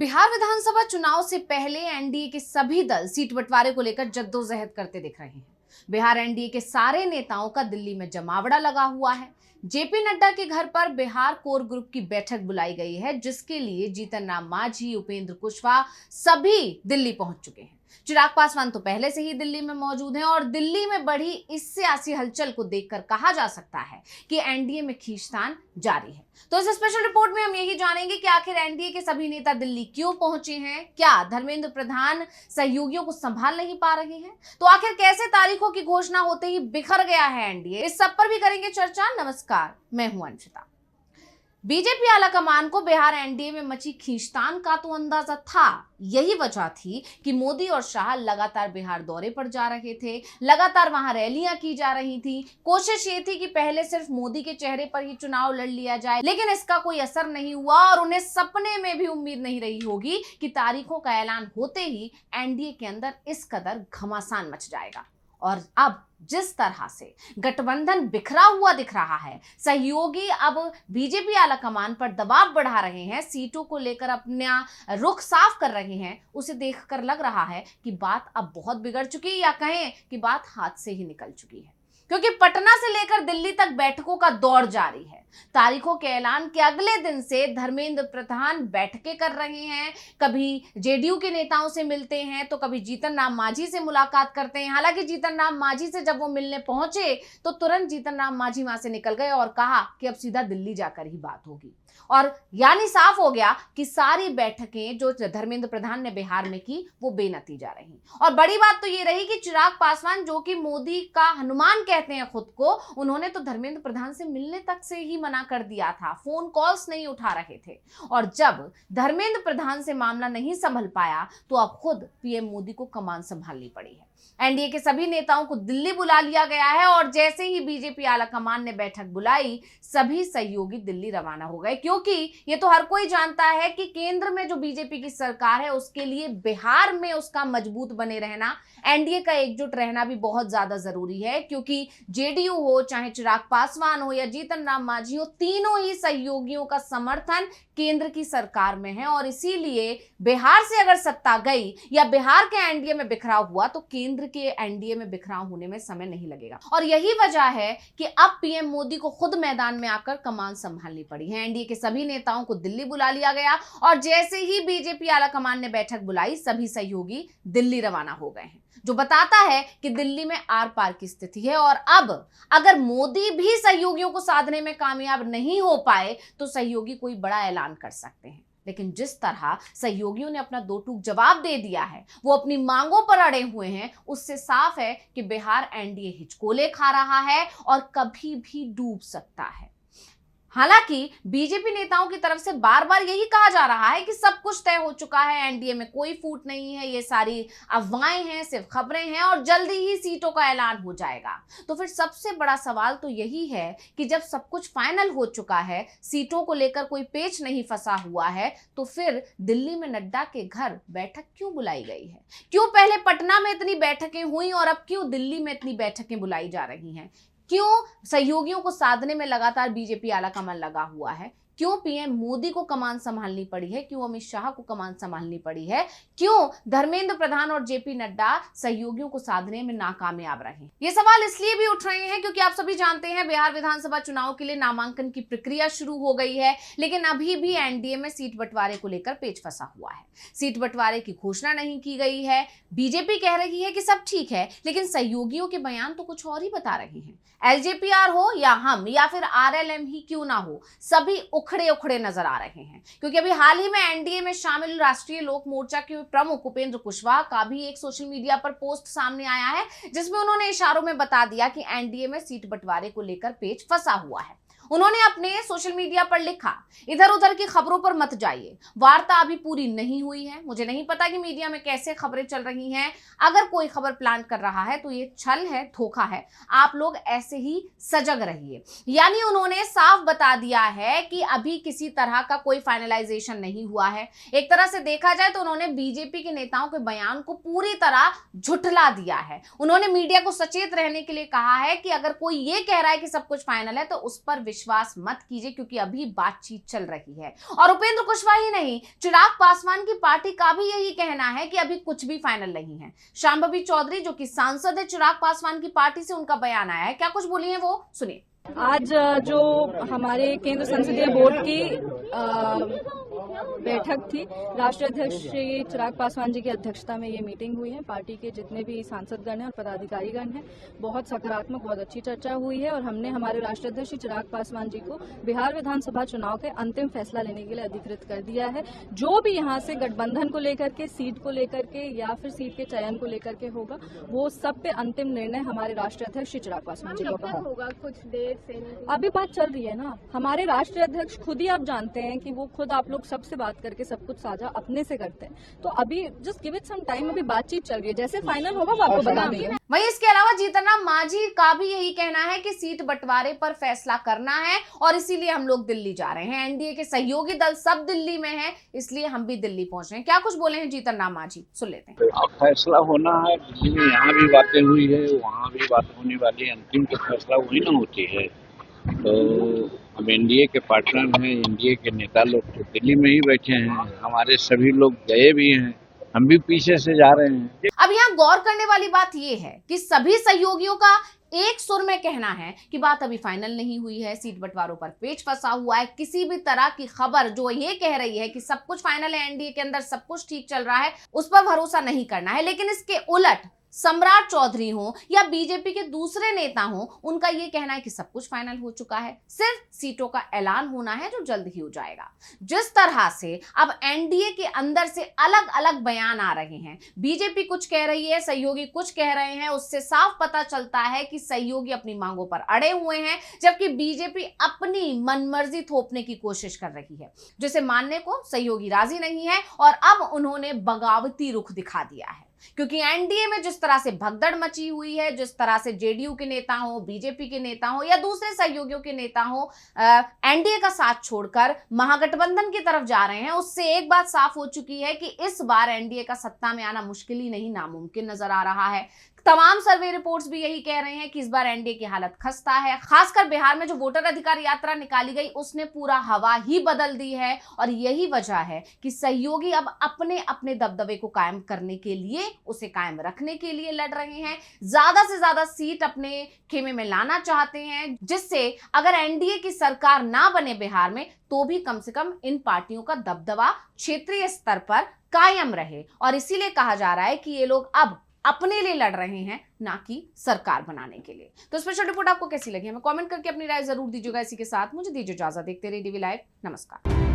बिहार विधानसभा चुनाव से पहले एनडीए के सभी दल सीट बंटवारे को लेकर जद्दोजहद करते दिख रहे हैं। बिहार एनडीए के सारे नेताओं का दिल्ली में जमावड़ा लगा हुआ है। जेपी नड्डा के घर पर बिहार कोर ग्रुप की बैठक बुलाई गई है, जिसके लिए जीतन राम मांझी, उपेंद्र कुशवाहा सभी दिल्ली पहुंच चुके हैं। चिराग पासवान तो पहले से ही दिल्ली में मौजूद हैं और दिल्ली में बढ़ी इस सियासी हलचल को देखकर कहा जा सकता है कि एनडीए में खींचतान जारी है। तो इस स्पेशल रिपोर्ट में हम यही जानेंगे कि आखिर एनडीए के सभी नेता दिल्ली क्यों पहुंचे हैं। क्या धर्मेंद्र प्रधान सहयोगियों को संभाल नहीं पा रहे हैं? तो आखिर कैसे तारीखों की घोषणा होते ही बिखर गया है एनडीए? इस सब पर भी करेंगे चर्चा। नमस्कार, मैं हूं अंशिता। बीजेपी आलाकमान को बिहार एनडीए में मची खींचतान का तो अंदाजा था। यही वजह थी कि मोदी और शाह लगातार बिहार दौरे पर जा रहे थे, लगातार वहां रैलियां की जा रही थी। कोशिश ये थी कि पहले सिर्फ मोदी के चेहरे पर ही चुनाव लड़ लिया जाए, लेकिन इसका कोई असर नहीं हुआ और उन्हें सपने में भी उम्मीद नहीं रही होगी कि तारीखों का ऐलान होते ही एनडीए के अंदर इस कदर घमासान मच जाएगा। और अब जिस तरह से गठबंधन बिखरा हुआ दिख रहा है, सहयोगी अब बीजेपी आलाकमान पर दबाव बढ़ा रहे हैं, सीटों को लेकर अपना रुख साफ कर रहे हैं, उसे देखकर लग रहा है कि बात अब बहुत बिगड़ चुकी है, या कहें कि बात हाथ से ही निकल चुकी है। क्योंकि पटना से लेकर दिल्ली तक बैठकों का दौर जारी है। तारीखों के ऐलान के अगले दिन से धर्मेंद्र प्रधान बैठकें कर रहे हैं, कभी जेडीयू के नेताओं से मिलते हैं तो कभी जीतन राम मांझी से मुलाकात करते हैं। हालांकि जीतन राम मांझी से जब वो मिलने पहुंचे तो तुरंत जीतन राम मांझी वहां से निकल गए और कहा कि अब सीधा दिल्ली जाकर ही बात होगी। और यानी साफ हो गया कि सारी बैठकें जो धर्मेंद्र प्रधान ने बिहार में की वो बेनतीजा रही। और बड़ी बात तो ये रही कि चिराग पासवान, जो कि मोदी का हनुमान कहते हैं खुद को, उन्होंने तो धर्मेंद्र प्रधान से मिलने तक से ही मना कर दिया था, फोन कॉल्स नहीं उठा रहे थे। और जब धर्मेंद्र प्रधान से मामला नहीं संभल पाया तो अब खुद पीएम मोदी को कमान संभालनी पड़ी है। एनडीए के सभी नेताओं को दिल्ली बुला लिया गया है और जैसे ही बीजेपी आलाकमान ने बैठक बुलाई, सभी सहयोगी दिल्ली रवाना हो गए। क्योंकि ये तो हर कोई जानता है कि केंद्र में जो बीजेपी की सरकार है उसके लिए बिहार में उसका मजबूत बने रहना, एनडीए का एकजुट रहना भी बहुत ज्यादा जरूरी है। क्योंकि जेडीयू हो, चाहे चिराग पासवान हो या जीतन राम मांझी हो, तीनों ही सहयोगियों का समर्थन केंद्र की सरकार में है। और इसीलिए बिहार से अगर सत्ता गई या बिहार के एनडीए में बिखराव हुआ तो केंद्र के एनडीए में बिखराव होने में समय नहीं लगेगा। और यही वजह है कि अब पीएम मोदी को खुद मैदान में आकर कमान संभालनी पड़ी है। एनडीए के सभी नेताओं को दिल्ली बुला लिया गया और जैसे ही बीजेपी आलाकमान ने बैठक बुलाई, सभी सहयोगी दिल्ली रवाना हो गए हैं, जो बताता है कि दिल्ली में आर पार की स्थिति है। और अब अगर मोदी भी सहयोगियों को साधने में कामयाब नहीं हो पाए तो सहयोगी कोई बड़ा ऐलान कर सकते हैं। लेकिन जिस तरह सहयोगियों ने अपना दो टूक जवाब दे दिया है, वो अपनी मांगों पर अड़े हुए हैं, उससे साफ है कि बिहार एनडीए हिचकोले खा रहा है और कभी भी डूब सकता है। हालांकि बीजेपी नेताओं की तरफ से बार बार यही कहा जा रहा है कि सब कुछ तय हो चुका है, एनडीए में कोई फूट नहीं है, ये सारी अफवाहें हैं, सिर्फ खबरें हैं और जल्दी ही सीटों का ऐलान हो जाएगा। तो फिर सबसे बड़ा सवाल तो यही है कि जब सब कुछ फाइनल हो चुका है, सीटों को लेकर कोई पेच नहीं फंसा हुआ है, तो फिर दिल्ली में नड्डा के घर बैठक क्यों बुलाई गई है? क्यों पहले पटना में इतनी बैठकें हुई और अब क्यों दिल्ली में इतनी बैठकें बुलाई जा रही हैं? क्यों सहयोगियों को साधने में लगातार बीजेपी आलाकमान लगा हुआ है? क्यों पीएम मोदी को कमान संभालनी पड़ी है? क्यों अमित शाह को कमान संभालनी पड़ी है? क्यों धर्मेंद्र प्रधान और जेपी नड्डा सहयोगियों को साधने में नाकामयाब रहे? ये सवाल इसलिए भी उठ रहे हैं क्योंकि आप सभी जानते हैं बिहार विधानसभा चुनाव के लिए नामांकन की प्रक्रिया शुरू हो गई है, लेकिन अभी भी एनडीए में सीट बंटवारे को लेकर पेच फंसा हुआ है। सीट बंटवारे की घोषणा नहीं की गई है। बीजेपी कह रही है कि सब ठीक है, लेकिन सहयोगियों के बयान तो कुछ और ही बता रहे हैं। एलजेपीआर हो या हम या फिर आरएलएम ही क्यों ना हो, सभी उखड़े उखड़े नजर आ रहे हैं। क्योंकि अभी हाल ही में एनडीए में शामिल राष्ट्रीय लोक मोर्चा के प्रमुख उपेंद्र कुशवाहा का भी एक सोशल मीडिया पर पोस्ट सामने आया है, जिसमें उन्होंने इशारों में बता दिया कि एनडीए में सीट बंटवारे को लेकर पेच फंसा हुआ है। उन्होंने अपने सोशल मीडिया पर लिखा, इधर उधर की खबरों पर मत जाइए, वार्ता अभी पूरी नहीं हुई है। मुझे नहीं पता कि मीडिया में कैसे खबरें चल रही हैं। अगर कोई खबर प्लान कर रहा है तो ये छल है, धोखा है। आप लोग ऐसे ही सजग रहिए। यानी उन्होंने साफ बता दिया है कि अभी किसी तरह का कोई फाइनलाइजेशन नहीं हुआ है। एक तरह से देखा जाए तो उन्होंने बीजेपी के नेताओं के बयान को पूरी तरह झुठला दिया है। उन्होंने मीडिया को सचेत रहने के लिए कहा है कि अगर कोई ये कह रहा है कि सब कुछ फाइनल है तो उस पर विश्वास मत कीजिए, क्योंकि अभी बातचीत चल रही है। और उपेंद्र कुशवाहा ही नहीं, चिराग पासवान की पार्टी का भी यही कहना है कि अभी कुछ भी फाइनल नहीं है। शांभवी चौधरी जो कि सांसद है चिराग पासवान की पार्टी से, उनका बयान आया है, क्या कुछ बोली है वो सुनिए। आज जो हमारे केंद्र संसदीय बोर्ड की बैठक थी, राष्ट्रीय अध्यक्ष श्री चिराग पासवान जी की अध्यक्षता में ये मीटिंग हुई है। पार्टी के जितने भी सांसदगण हैं और पदाधिकारीगण हैं, बहुत सकारात्मक, बहुत अच्छी चर्चा हुई है और हमने हमारे राष्ट्रीय अध्यक्ष श्री चिराग पासवान जी को बिहार विधानसभा चुनाव के अंतिम फैसला लेने के लिए अधिकृत कर दिया है। जो भी यहाँ से गठबंधन को लेकर के, सीट को लेकर के या फिर सीट के चयन को लेकर के होगा, वो सब पे अंतिम निर्णय हमारे राष्ट्रीय अध्यक्ष श्री चिराग पासवान जी को होगा। कुछ देर से अभी बात चल रही है ना, हमारे राष्ट्रीय अध्यक्ष खुद ही आप जानते हैं कि वो खुद आप लोग सबसे बात करके सब कुछ साझा अपने से करते हैं। तो अभी just give it some time, अभी बातचीत चल रही है, जैसे फाइनल होगा वो आपको बता देंगे। वहीं इसके अलावा जीतन राम मांझी का भी यही कहना है कि सीट बंटवारे पर फैसला करना है और इसीलिए हम लोग दिल्ली जा रहे हैं। एनडीए के सहयोगी दल सब दिल्ली में हैं, इसलिए हम भी दिल्ली पहुंच रहे हैं। क्या कुछ बोले हैं जीतन राम मांझी, सुन लेते हैं। अब फैसला होना है दिल्ली में, यहाँ भी बातें हुई है, वहाँ भी बात होने वाली है, अंतिम तो फैसला वही ना होती है। तो हम एनडीए के पार्टनर हैं, एनडीए के नेता लोग तो दिल्ली में ही बैठे हैं, हमारे सभी लोग गए भी हैं, हम भी पीछे से जा रहे हैं। अब यहाँ गौर करने वाली बात यह है कि सभी सहयोगियों का एक सुर में कहना है कि बात अभी फाइनल नहीं हुई है, सीट बंटवारों पर पेच फंसा हुआ है। किसी भी तरह की खबर जो ये कह रही है कि सब कुछ फाइनल है, एनडीए के अंदर सब कुछ ठीक चल रहा है, उस पर भरोसा नहीं करना है। लेकिन इसके उलट सम्राट चौधरी हो या बीजेपी के दूसरे नेता हो, उनका यह कहना है कि सब कुछ फाइनल हो चुका है, सिर्फ सीटों का ऐलान होना है जो जल्द ही हो जाएगा। जिस तरह से अब एनडीए के अंदर से अलग अलग बयान आ रहे हैं, बीजेपी कुछ कह रही है, सहयोगी कुछ कह रहे हैं, उससे साफ पता चलता है कि सहयोगी अपनी मांगों पर अड़े हुए हैं, जबकि बीजेपी अपनी मनमर्जी थोपने की कोशिश कर रही है, जिसे मानने को सहयोगी राजी नहीं है। और अब उन्होंने बगावती रुख दिखा दिया है, क्योंकि एनडीए में जिस तरह से भगदड़ मची हुई है, जिस तरह से जेडीयू के नेता हो, बीजेपी के नेता हो या दूसरे सहयोगियों के नेता हो एनडीए का साथ छोड़कर महागठबंधन की तरफ जा रहे हैं, उससे एक बात साफ हो चुकी है कि इस बार एनडीए का सत्ता में आना मुश्किल ही नहीं, नामुमकिन नजर आ रहा है। तमाम सर्वे रिपोर्ट्स भी यही कह रहे हैं कि इस बार एनडीए की हालत खस्ता है। खासकर बिहार में जो वोटर अधिकार यात्रा निकाली गई, उसने पूरा हवा ही बदल दी है और यही वजह है कि सहयोगी अब अपने अपने दबदबे को कायम करने के लिए, उसे कायम रखने के लिए लड़ रहे हैं। ज्यादा से ज्यादा सीट अपने खेमे में लाना चाहते हैं, जिससे अगर एनडीए की सरकार ना बने बिहार में, तो भी कम से कम इन पार्टियों का दबदबा क्षेत्रीय स्तर पर कायम रहे। और इसीलिए कहा जा रहा है कि ये लोग अब अपने लिए लड़ रहे हैं, ना कि सरकार बनाने के लिए। तो स्पेशल रिपोर्ट आपको कैसी लगी हमें कमेंट करके अपनी राय जरूर दीजिएगा। इसी के साथ मुझे दीजिए इजाजत। देखते रहिए डीवी लाइव। नमस्कार।